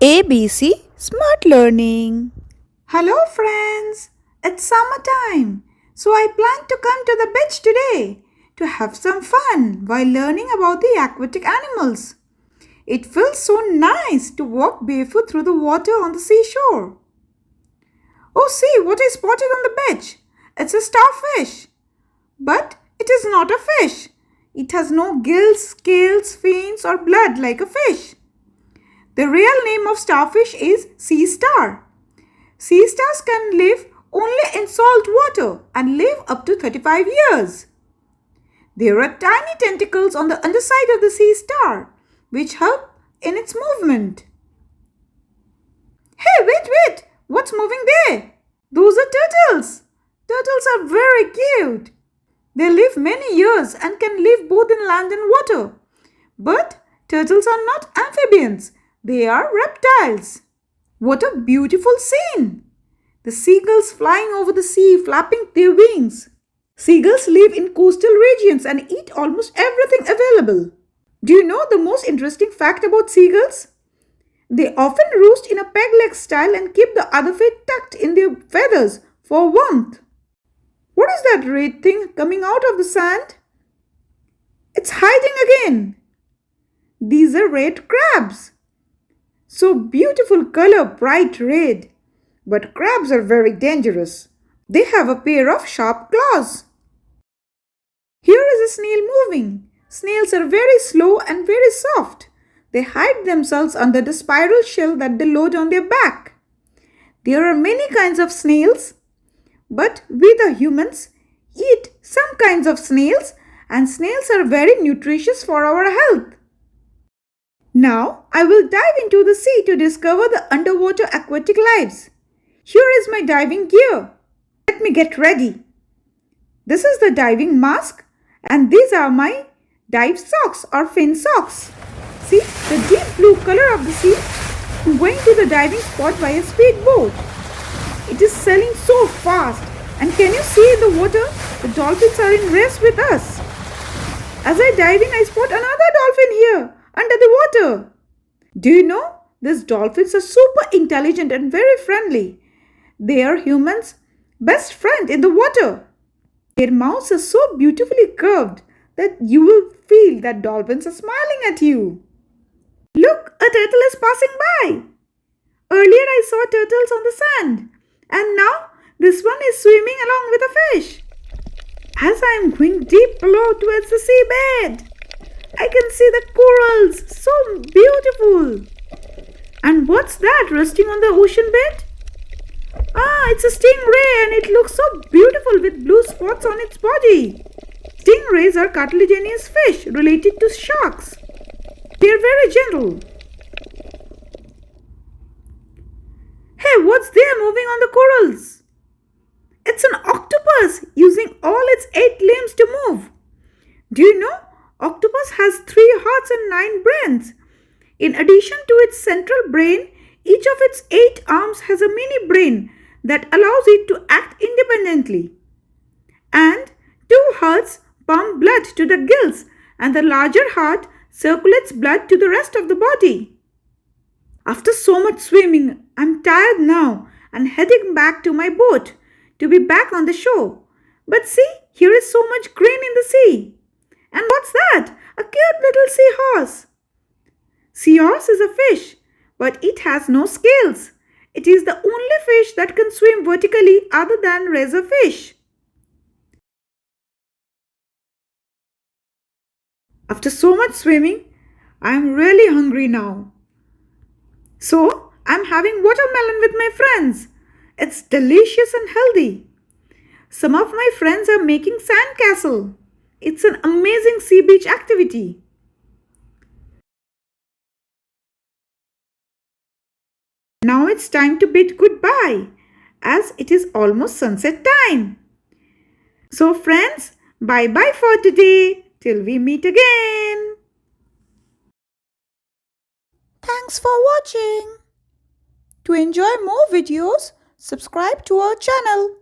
ABC Smart Learning. Hello friends, it's summertime, so I plan to come to the beach today to have some fun while learning about the aquatic animals. It feels so nice to walk barefoot through the water on the seashore. Oh, see what I spotted on the beach. It's a starfish. But it is not a fish. It has no gills, scales, fins, or blood like a fish. The real name of starfish is sea star. Sea stars can live only in salt water and live up to 35 years. There are tiny tentacles on the underside of the sea star, which help in its movement. Hey, wait! What's moving there? Those are turtles. Turtles are very cute. They live many years and can live both in land and water. But turtles are not amphibians. They are reptiles. What a beautiful scene! The seagulls flying over the sea, flapping their wings. Seagulls live in coastal regions and eat almost everything available. Do you know the most interesting fact about seagulls? They often roost in a peg-leg style and keep the other feet tucked in their feathers for warmth. What is that red thing coming out of the sand? It's hiding again. These are red crabs. So beautiful color, bright red. But crabs are very dangerous. They have a pair of sharp claws. Here is a snail moving. Snails are very slow and very soft. They hide themselves under the spiral shell that they load on their back. There are many kinds of snails, but we the humans eat some kinds of snails, and snails are very nutritious for our health. Now I will dive into the sea to discover the underwater aquatic lives. Here is my diving gear. Let me get ready. This is the diving mask, and these are my dive socks or fin socks. See the deep blue color of the sea. I'm going to the diving spot by a speedboat. It is sailing so fast, and can you see in the water? The dolphins are in race with us. As I dive in, I spot another dolphin here under the water. Do you know, these dolphins are super intelligent and very friendly. They are humans' best friend in the water. Their mouths are so beautifully curved that you will feel that dolphins are smiling at you. Look, a turtle is passing by. Earlier I saw turtles on the sand, and now this one is swimming along with a fish. As I am going deep below towards the seabed, I can see the corals, so beautiful. And what's that resting on the ocean bed? It's a stingray, and it looks so beautiful with blue spots on its body. Stingrays are cartilaginous fish related to sharks. They are very gentle. Hey, what's there moving on the corals? It's an octopus using all its 8 limbs to move. Do you know? Octopus has 3 hearts and 9 brains. In addition to its central brain, each of its 8 arms has a mini brain that allows it to act independently. And 2 hearts pump blood to the gills, and the larger heart circulates blood to the rest of the body. After so much swimming, I'm tired now and heading back to my boat to be back on the shore. But see, here is so much green in the sea. And what's that? A cute little seahorse. Seahorse is a fish, but it has no scales. It is the only fish that can swim vertically other than razorfish. After so much swimming, I am really hungry now. So, I am having watermelon with my friends. It's delicious and healthy. Some of my friends are making sandcastle. It's an amazing sea beach activity. Now it's time to bid goodbye, as it is almost sunset time. So friends, bye-bye for today. Till we meet again. Thanks for watching. To enjoy more videos, subscribe to our channel.